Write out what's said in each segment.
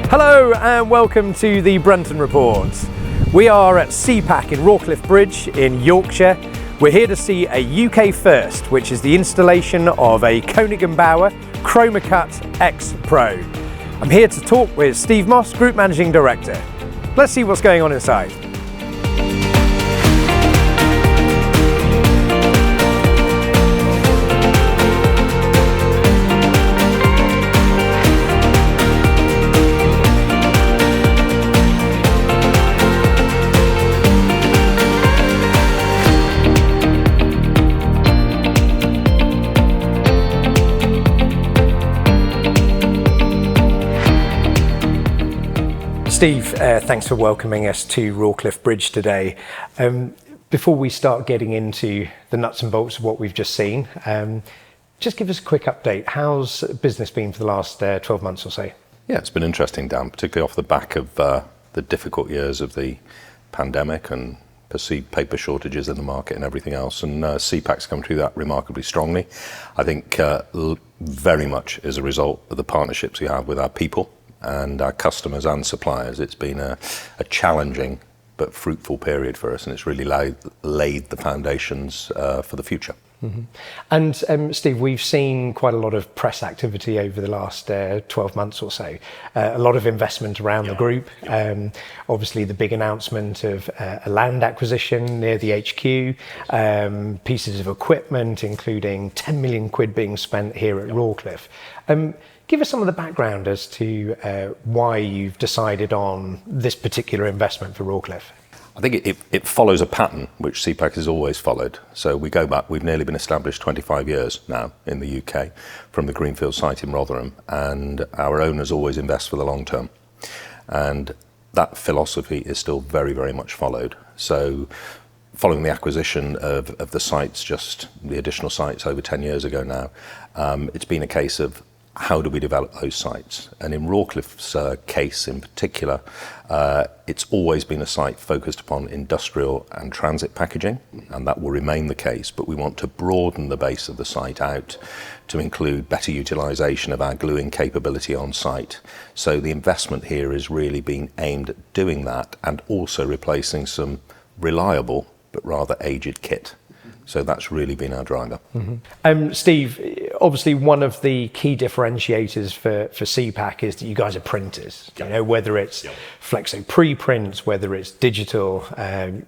Hello and welcome to the Brunton Report. We are at Cepac in Rawcliffe Bridge in Yorkshire. We're here to see a UK first, which is the installation of a Koenig Bauer ChromaCUT X Pro. I'm here to talk with Steve Moss, Group Managing Director. Let's see what's going on inside. Steve, thanks for welcoming us to Rawcliffe Bridge today. Before we start getting into the nuts and bolts of what we've just seen, just give us a quick update. How's business been for the last 12 months or so? Yeah, it's been interesting, Dan, particularly off the back of the difficult years of the pandemic and perceived paper shortages in the market and everything else. And Cepac's come through that remarkably strongly. I think very much as a result of the partnerships we have with our people and our customers and suppliers. It's been a challenging but fruitful period for us, and it's really laid the foundations for the future. Mm-hmm. And Steve, we've seen quite a lot of press activity over the last 12 months or so, a lot of investment around the group. Obviously the big announcement of a land acquisition near the HQ, pieces of equipment, including 10 million quid being spent here at Rawcliffe. Give us some of the background as to why you've decided on this particular investment for Rawcliffe. I think it follows a pattern which Cepac has always followed. So we go back, we've nearly been established 25 years now in the UK from the Greenfield site in Rotherham, and our owners always invest for the long term. And that philosophy is still very, very much followed. So following the acquisition of the sites, just the additional sites over 10 years ago now, it's been a case of how do we develop those sites? And in Rawcliffe's case in particular, it's always been a site focused upon industrial and transit packaging, and that will remain the case, but we want to broaden the base of the site out to include better utilisation of our gluing capability on site. So the investment here is really being aimed at doing that and also replacing some reliable but rather aged kit. So that's really been our driver. Mm-hmm. Steve, obviously one of the key differentiators for Cepac is that you guys are printers. You know, whether it's flexo pre-prints, whether it's digital.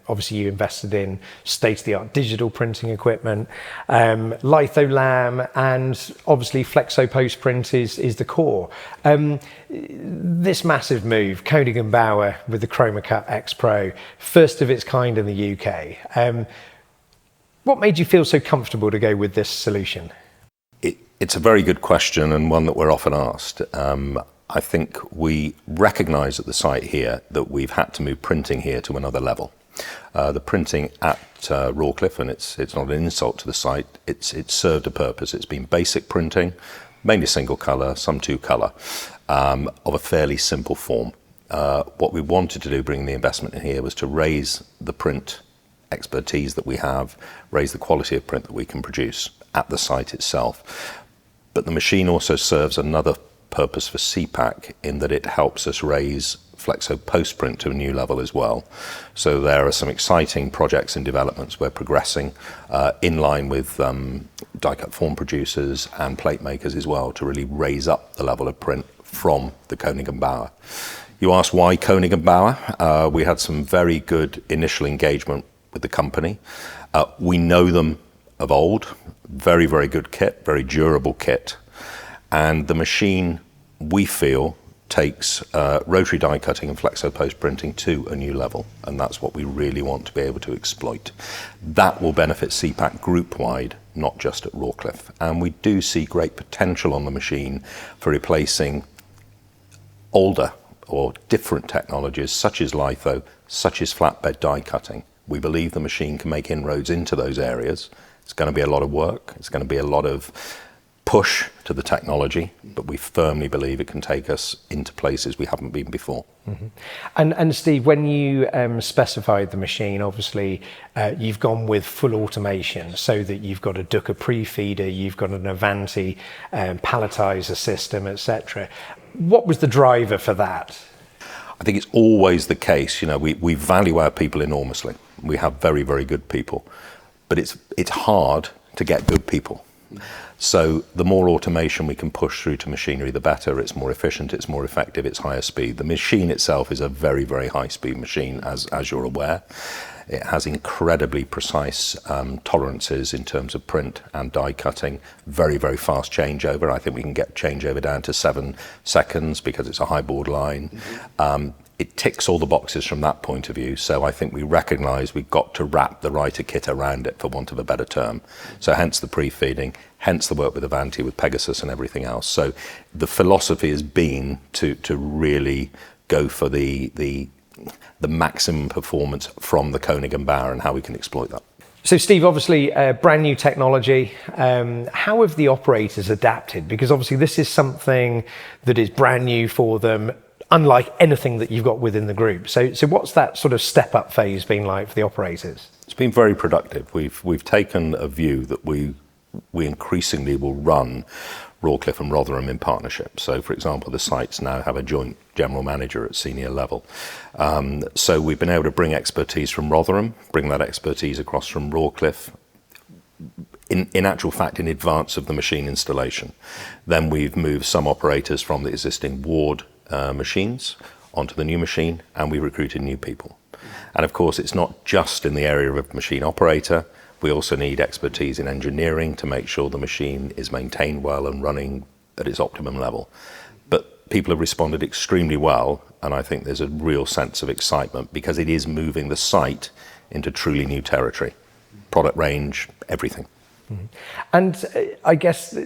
Obviously you invested in state-of-the-art digital printing equipment, litho lam, and obviously flexo post-print is the core. This massive move, Koenig Bauer with the ChromaCUT X Pro, first of its kind in the UK. What made you feel so comfortable to go with this solution? It's a very good question, and one that we're often asked. I think we recognise at the site here that we've had to move printing here to another level. The printing at Rawcliffe, and it's not an insult to the site, it's served a purpose. It's been basic printing, mainly single colour, some two colour, of a fairly simple form. What we wanted to do, bringing the investment in here, was to raise the print expertise that we have, raise the quality of print that we can produce at the site itself. But the machine also serves another purpose for Cepac in that it helps us raise flexo post-print to a new level as well. So there are some exciting projects and developments we're progressing in line with die-cut form producers and plate makers as well to really raise up the level of print from the Koenig Bauer. You asked why Koenig Bauer? We had some very good initial engagement with the company. We know them of old, very, very good kit, very durable kit. And the machine, we feel, takes rotary die cutting and flexo post printing to a new level. And that's what we really want to be able to exploit. That will benefit Cepac group wide, not just at Rawcliffe. And we do see great potential on the machine for replacing older or different technologies such as litho, such as flatbed die cutting. We believe the machine can make inroads into those areas. It's going to be a lot of work. It's going to be a lot of push to the technology, but we firmly believe it can take us into places we haven't been before. Mm-hmm. And Steve, when you specified the machine, obviously you've gone with full automation, so that you've got a Dücker pre-feeder, you've got an Avanti palletiser system, etc. What was the driver for that? I think it's always the case. We value our people enormously. We have very, very good people, but it's hard to get good people. So the more automation we can push through to machinery, the better. It's more efficient, it's more effective, it's higher speed. The machine itself is a very, very high speed machine, as you're aware. It has incredibly precise tolerances in terms of print and die cutting, very, very fast changeover. I think we can get changeover down to 7 seconds because it's a high board line. Mm-hmm. It ticks all the boxes from that point of view. So I think we recognise we've got to wrap the writer kit around it, for want of a better term. So hence the pre-feeding, hence the work with Avanti, with Pegasus and everything else. So the philosophy has been to really go for the maximum performance from the Koenig Bauer and how we can exploit that. So Steve, obviously brand new technology. How have the operators adapted? Because obviously this is something that is brand new for them, unlike anything that you've got within the group. So what's that sort of step up phase been like for the operators? It's been very productive. We've taken a view that we increasingly will run Rawcliffe and Rotherham in partnership. So for example, the sites now have a joint general manager at senior level. So we've been able to bring expertise from Rotherham, bring that expertise across from Rawcliffe, in actual fact, in advance of the machine installation. Then we've moved some operators from the existing ward machines onto the new machine, and we recruited new people. And of course, it's not just in the area of machine operator. We also need expertise in engineering to make sure the machine is maintained well and running at its optimum level. But people have responded extremely well, and I think there's a real sense of excitement because it is moving the site into truly new territory. Product range, everything. Mm-hmm. And I guess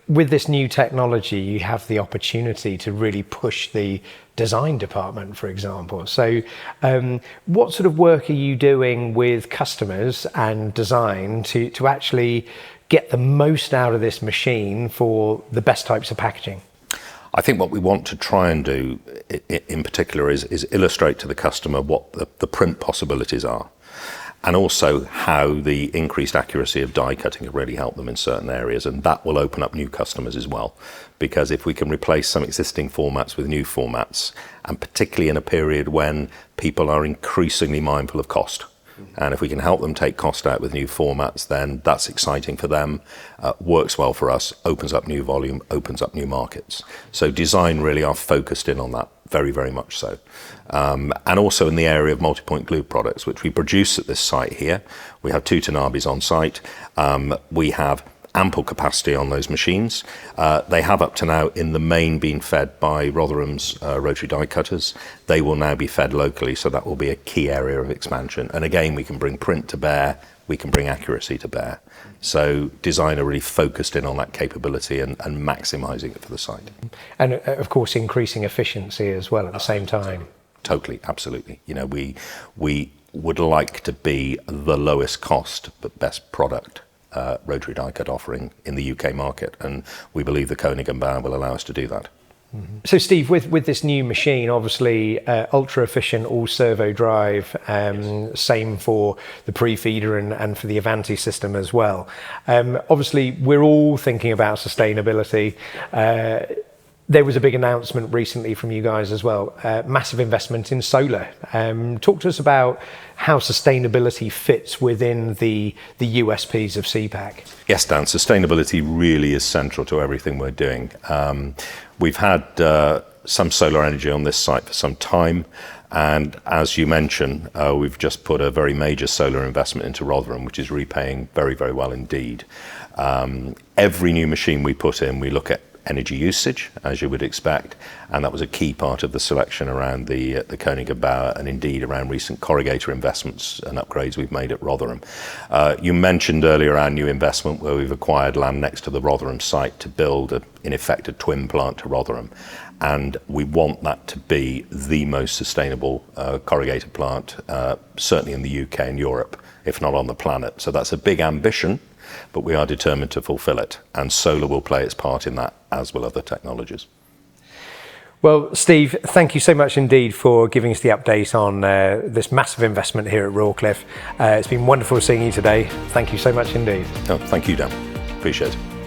with this new technology, you have the opportunity to really push the design department, for example. So what sort of work are you doing with customers and design to actually get the most out of this machine for the best types of packaging? I think what we want to try and do in particular is illustrate to the customer what the print possibilities are, and also how the increased accuracy of die cutting can really help them in certain areas. And that will open up new customers as well, because if we can replace some existing formats with new formats, and particularly in a period when people are increasingly mindful of cost, and if we can help them take cost out with new formats, then that's exciting for them, works well for us, opens up new volume, opens up new markets. So design really are focused in on that, very, very much so. And also in the area of multi-point glue products, which we produce at this site here. We have 2 Tanabis on site. We have ample capacity on those machines. They have up to now in the main been fed by Rotherham's rotary die cutters. They will now be fed locally, so that will be a key area of expansion. And again, we can bring print to bear, we can bring accuracy to bear. So design are really focused in on that capability and maximising it for the site. And of course, increasing efficiency as well at the same time. Totally, absolutely. We would like to be the lowest cost but best product rotary die cut offering in the UK market, and we believe the Koenig Bauer will allow us to do that. Mm-hmm. So Steve, with this new machine, obviously ultra efficient, all servo drive, same for the pre-feeder and for the Avanti system as well. Obviously we're all thinking about sustainability. There was a big announcement recently from you guys as well, massive investment in solar. Talk to us about how sustainability fits within the USPs of Cepac. Yes, Dan, sustainability really is central to everything we're doing. We've had some solar energy on this site for some time, and as you mentioned, we've just put a very major solar investment into Rotherham, which is repaying very, very well indeed. Every new machine we put in, we look at energy usage, as you would expect, and that was a key part of the selection around the Koenig Bauer, and indeed around recent corrugator investments and upgrades we've made at Rotherham. You mentioned earlier our new investment where we've acquired land next to the Rotherham site to build, in effect, a twin plant to Rotherham, and we want that to be the most sustainable corrugator plant, certainly in the UK and Europe, if not on the planet. So that's a big ambition, but we are determined to fulfill it, and solar will play its part in that, as will other technologies. Well, Steve, thank you so much indeed for giving us the update on this massive investment here at Rawcliffe. It's been wonderful seeing you today. Thank you so much indeed. Oh, thank you, Dan. Appreciate it.